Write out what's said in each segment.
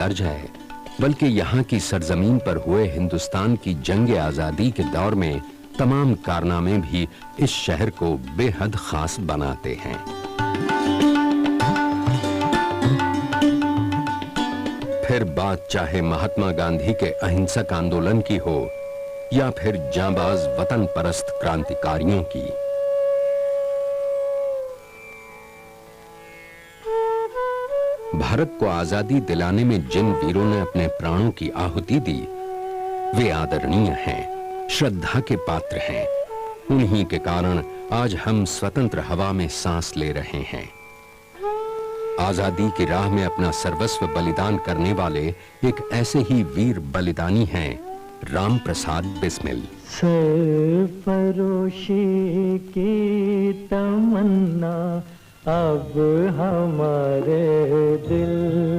दर्ज है, बल्कि यहाँ की सरजमीन पर हुए हिंदुस्तान की जंग आजादी के दौर में तमाम कारनामे भी इस शहर को बेहद खास बनाते हैं। फिर बात चाहे महात्मा गांधी के अहिंसक आंदोलन की हो या फिर जांबाज वतन परस्त क्रांतिकारियों की। भारत को आजादी दिलाने में जिन वीरों ने अपने प्राणों की आहुति दी, वे आदरणीय हैं, श्रद्धा के पात्र हैं। उन्हीं के कारण आज हम स्वतंत्र हवा में सांस ले रहे हैं। आजादी की राह में अपना सर्वस्व बलिदान करने वाले एक ऐसे ही वीर बलिदानी हैं राम प्रसाद बिस्मिल। सरफरोशी की तमन्ना अब हमारे दिल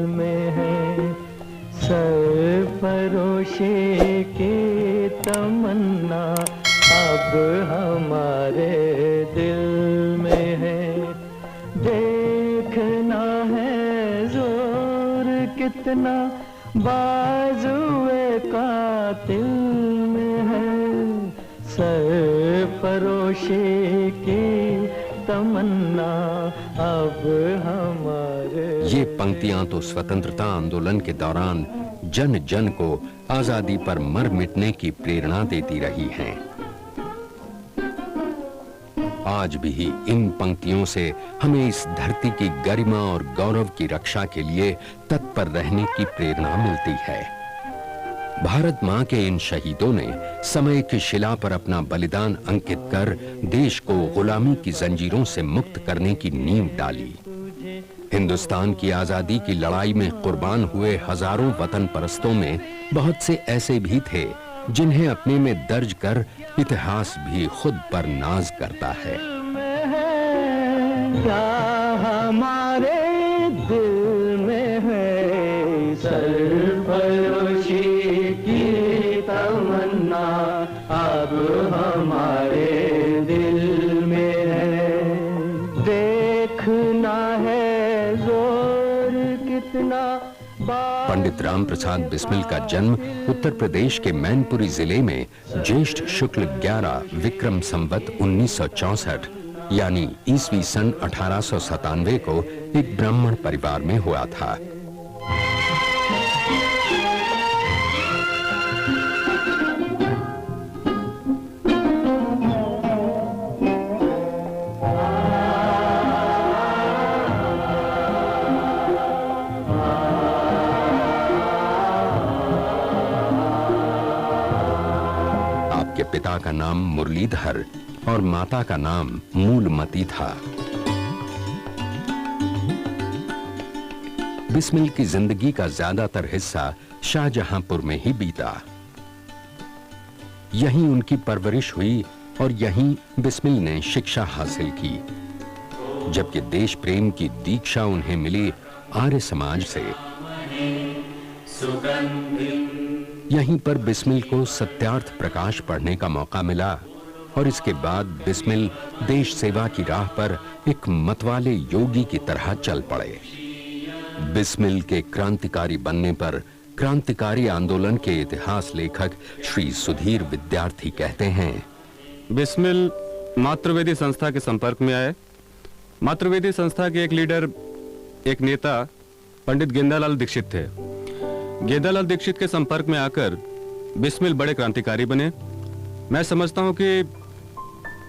में है, सरफरोशी की तमन्ना अब हमारे दिल में है। देखना है जोर कितना बाजुए कातिल में है, सरफरोशी की तमन्ना अब हमारे। ये पंक्तियां तो स्वतंत्रता आंदोलन के दौरान जन जन को आजादी पर मर मिटने की प्रेरणा देती रही हैं। आज भी इन पंक्तियों से हमें इस धरती की गरिमा और गौरव की रक्षा के लिए तत्पर रहने की प्रेरणा मिलती है। भारत मां के इन शहीदों ने समय की शिला पर अपना बलिदान अंकित कर देश को गुलामी की जंजीरों से मुक्त करने की नींव डाली। हिंदुस्तान की आजादी की लड़ाई में कुर्बान हुए हजारों वतन परस्तों में बहुत से ऐसे भी थे जिन्हें अपने में दर्ज कर इतिहास भी खुद पर नाज करता है। हमारे दिल में है, सरफरोशी की तमन्ना अब हमारे दिल में है। देखना है जोर कितना। पंडित राम प्रसाद बिस्मिल का जन्म उत्तर प्रदेश के मैनपुरी जिले में ज्येष्ठ शुक्ल 11 विक्रम संवत 1964 यानी ईस्वी सन 1897 को एक ब्राह्मण परिवार में हुआ था। पिता का नाम मुरलीधर और माता का नाम मूलमती था। बिस्मिल की जिंदगी का ज्यादातर हिस्सा शाहजहांपुर में ही बीता। यहीं उनकी परवरिश हुई और यहीं बिस्मिल ने शिक्षा हासिल की, जबकि देश प्रेम की दीक्षा उन्हें मिली आर्य समाज से। यहीं पर बिस्मिल को सत्यार्थ प्रकाश पढ़ने का मौका मिला और इसके बाद बिस्मिल देश सेवा की राह पर एक मतवाले योगी की तरह चल पड़े। बिस्मिल के क्रांतिकारी बनने पर क्रांतिकारी आंदोलन के इतिहास लेखक श्री सुधीर विद्यार्थी कहते हैं, बिस्मिल मातृवेदी संस्था के संपर्क में आए। मातृवेदी संस्था के एक लीडर, एक नेता पंडित गेंदालाल दीक्षित थे। गेंदालाल दीक्षित के संपर्क में आकर बिस्मिल बड़े क्रांतिकारी बने। मैं समझता हूं कि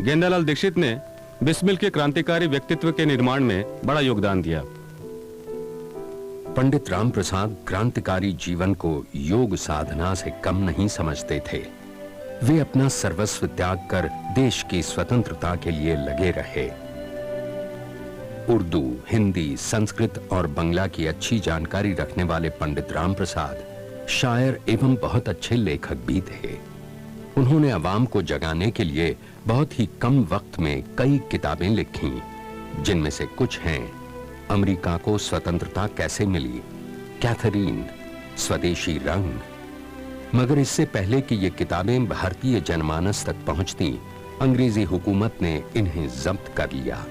गेंदालाल दीक्षित ने बिस्मिल के क्रांतिकारी व्यक्तित्व के निर्माण में बड़ा योगदान दिया। पंडित राम प्रसाद क्रांतिकारी जीवन को योग साधना से कम नहीं समझते थे। वे अपना सर्वस्व त्याग कर देश की स्वतंत्रता के लिए लगे रहे। उर्दू, हिंदी, संस्कृत और बंगला की अच्छी जानकारी रखने वाले पंडित राम प्रसाद शायर एवं बहुत अच्छे लेखक भी थे। उन्होंने अवाम को जगाने के लिए बहुत ही कम वक्त में कई किताबें लिखी, जिनमें से कुछ हैं अमेरिका को स्वतंत्रता कैसे मिली, कैथरीन, स्वदेशी रंग। मगर इससे पहले कि ये किताबें भारतीय जनमानस तक पहुंचती, अंग्रेजी हुकूमत ने इन्हें जब्त कर लिया।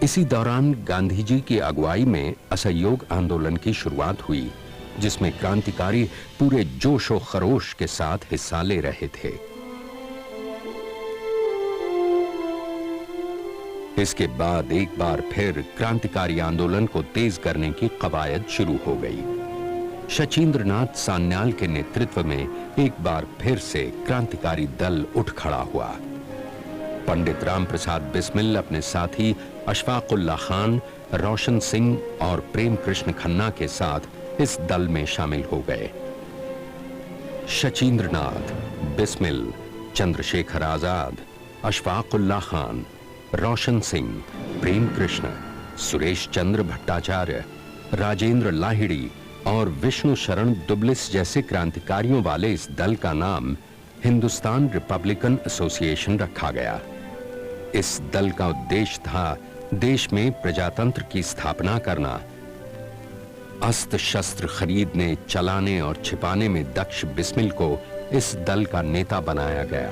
इसी दौरान गांधी जी की अगुवाई में असहयोग आंदोलन की शुरुआत हुई, जिसमें क्रांतिकारी पूरे जोश और खरोश के साथ हिस्सा ले रहे थे। इसके बाद एक बार फिर क्रांतिकारी आंदोलन को तेज करने की कवायद शुरू हो गई। शचींद्रनाथ सान्याल के नेतृत्व में एक बार फिर से क्रांतिकारी दल उठ खड़ा हुआ। पंडित राम प्रसाद बिस्मिल अपने साथी अशफाकुल्ला खान, रोशन सिंह और प्रेम कृष्ण खन्ना के साथ इस दल में शामिल हो गए। शचींद्रनाथ, बिस्मिल, चंद्रशेखर आजाद, अशफाकुल्ला खान, रोशन सिंह, प्रेम कृष्ण, सुरेश चंद्र भट्टाचार्य, राजेंद्र लाहिड़ी और विष्णु शरण दुबलिस जैसे क्रांतिकारियों वाले इस दल का नाम हिंदुस्तान रिपब्लिकन एसोसिएशन रखा गया। इस दल का उद्देश्य था देश में प्रजातंत्र की स्थापना करना। अस्त्र शस्त्र खरीदने, चलाने और छिपाने में दक्ष बिस्मिल को इस दल का नेता बनाया गया।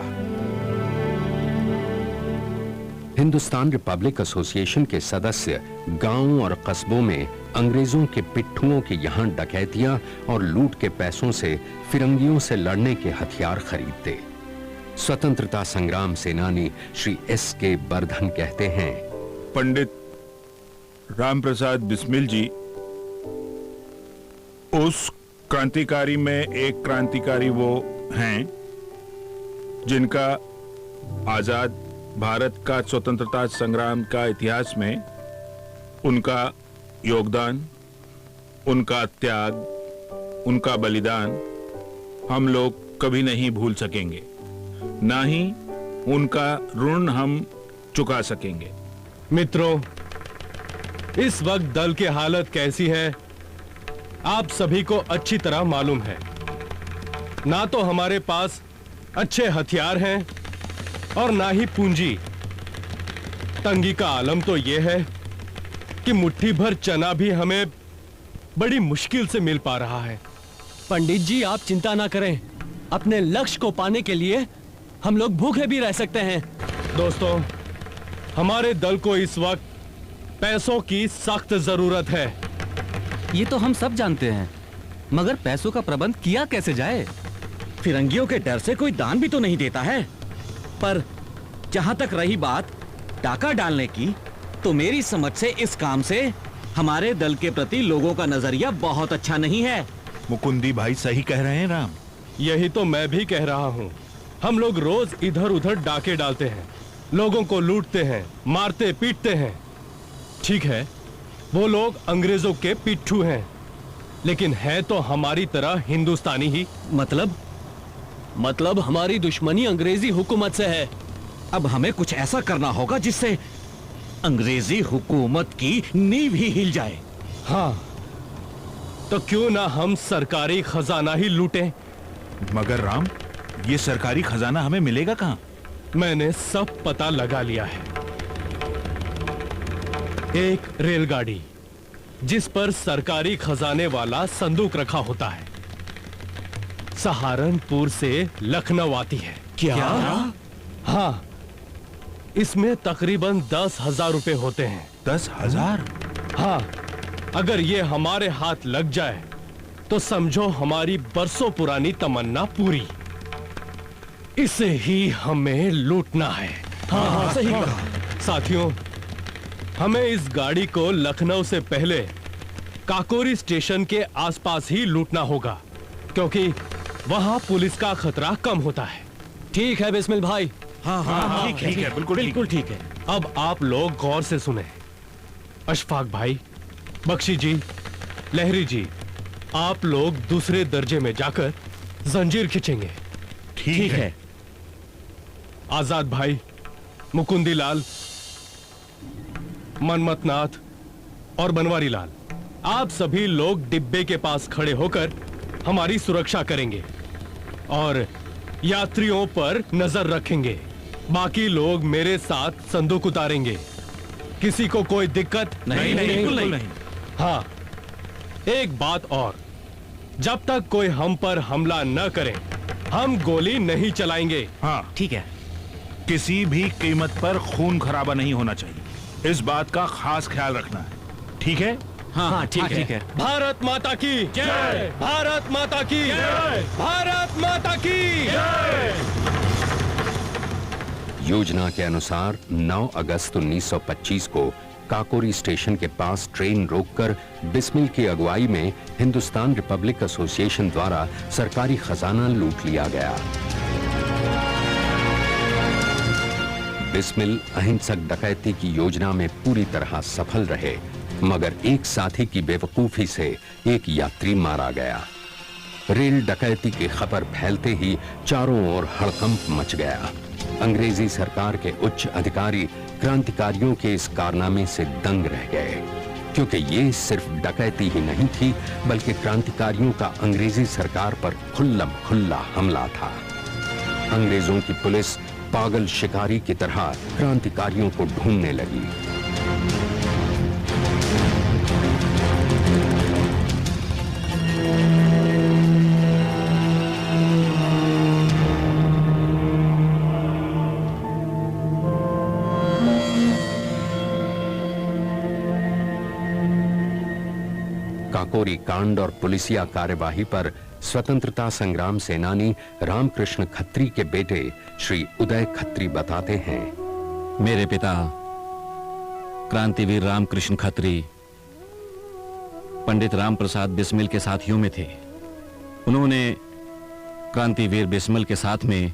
हिंदुस्तान रिपब्लिक एसोसिएशन के सदस्य गांवों और कस्बों में अंग्रेजों के पिट्ठुओं के यहां डकैतियां और लूट के पैसों से फिरंगियों से लड़ने के हथियार खरीदते। स्वतंत्रता संग्राम सेनानी श्री एस के बर्धन कहते हैं, पंडित राम प्रसाद बिस्मिल जी उस क्रांतिकारी में एक क्रांतिकारी वो हैं जिनका आजाद भारत का स्वतंत्रता संग्राम का इतिहास में उनका योगदान, उनका त्याग, उनका बलिदान हम लोग कभी नहीं भूल सकेंगे, ना ही उनका ऋण हम चुका सकेंगे। मित्रों, इस वक्त दल की हालत कैसी है आप सभी को अच्छी तरह मालूम है। ना तो हमारे पास अच्छे हथियार हैं और ना ही पूंजी। तंगी का आलम तो यह है कि मुट्ठी भर चना भी हमें बड़ी मुश्किल से मिल पा रहा है। पंडित जी, आप चिंता ना करें, अपने लक्ष्य को पाने के लिए हम लोग भूखे भी रह सकते हैं। दोस्तों, हमारे दल को इस वक्त पैसों की सख्त जरूरत है। ये तो हम सब जानते हैं, मगर पैसों का प्रबंध किया कैसे जाए? फिरंगियों के डर से कोई दान भी तो नहीं देता है। पर जहां तक रही बात डाका डालने की, तो मेरी समझ से इस काम से हमारे दल के प्रति लोगों का नजरिया बहुत अच्छा नहीं है। मुकुंदी भाई सही कह रहे हैं राम। यही तो मैं भी कह रहा हूँ। हम लोग रोज इधर उधर डाके डालते हैं, लोगों को लूटते हैं, मारते पीटते हैं। ठीक है, वो लोग अंग्रेजों के पिट्ठू हैं, लेकिन है तो हमारी तरह हिंदुस्तानी ही। मतलब हमारी दुश्मनी अंग्रेजी हुकूमत से है। अब हमें कुछ ऐसा करना होगा जिससे अंग्रेजी हुकूमत की नींव ही हिल जाए। हाँ, तो क्यों ना हम सरकारी खजाना ही लूटें? मगर राम, ये सरकारी खजाना हमें मिलेगा कहाँ? मैंने सब पता लगा लिया है। एक रेलगाड़ी जिस पर सरकारी खजाने वाला संदूक रखा होता है, सहारनपुर से लखनऊ आती है। क्या? हाँ, इसमें तकरीबन 10,000 रुपए होते हैं। 10,000? हाँ, अगर ये हमारे हाथ लग जाए तो समझो हमारी बरसों पुरानी तमन्ना पूरी। इसे ही हमें लूटना है। हाँ, सही कहा। साथियों, हमें इस गाड़ी को लखनऊ से पहले काकोरी स्टेशन के आसपास ही लूटना होगा, क्योंकि वहां पुलिस का खतरा कम होता है। ठीक है बिस्मिल भाई। हाँ, ठीक है, बिल्कुल ठीक है। अब आप लोग गौर से सुने। अशफाक भाई, बख्शी जी, लहरी जी, आप लोग दूसरे दर्जे में जाकर जंजीर खींचेंगे। ठीक है। आजाद भाई, मुकुंदी लाल, मनमत नाथ और बनवारी लाल, आप सभी लोग डिब्बे के पास खड़े होकर हमारी सुरक्षा करेंगे और यात्रियों पर नजर रखेंगे। बाकी लोग मेरे साथ संदूक उतारेंगे। किसी को कोई दिक्कत नहीं, बिल्कुल नहीं। हाँ, एक बात और, जब तक कोई हम पर हमला न करे, हम गोली नहीं चलाएंगे। हाँ, ठीक है। किसी भी कीमत पर खून खराबा नहीं होना चाहिए। इस बात का खास ख्याल रखना है, ठीक है? हाँ ठीक है। भारत माता की जय, भारत माता की जय, भारत माता की जय। योजना के अनुसार 9 अगस्त 1925 को काकोरी स्टेशन के पास ट्रेन रोककर बिस्मिल की अगुवाई में हिंदुस्तान रिपब्लिक एसोसिएशन द्वारा सरकारी खजाना लूट लिया गया। बिस्मिल अहिंसक डकैती की योजना में पूरी तरह सफल रहे, मगर एक साथी की बेवकूफी से एक यात्री मारा गया। रेल डकैती की खबर फैलते ही चारों ओर हड़कंप मच गया। अंग्रेजी सरकार के उच्च अधिकारी क्रांतिकारियों के इस कारनामे से दंग रह गए, क्योंकि ये सिर्फ डकैती ही नहीं थी, बल्कि क्रांतिकारियों का अंग्रेजी सरकार पर खुल्लम खुल्ला हमला था। अंग्रेजों की पुलिस पागल शिकारी की तरह क्रांतिकारियों को ढूंढने लगी। काकोरी कांड और पुलिसिया कार्यवाही पर स्वतंत्रता संग्राम सेनानी रामकृष्ण खत्री के बेटे श्री उदय खत्री बताते हैं। मेरे पिता क्रांतिवीर रामकृष्ण खत्री पंडित राम प्रसाद बिस्मिल के साथियों में थे। उन्होंने क्रांतिवीर बिस्मिल के साथ में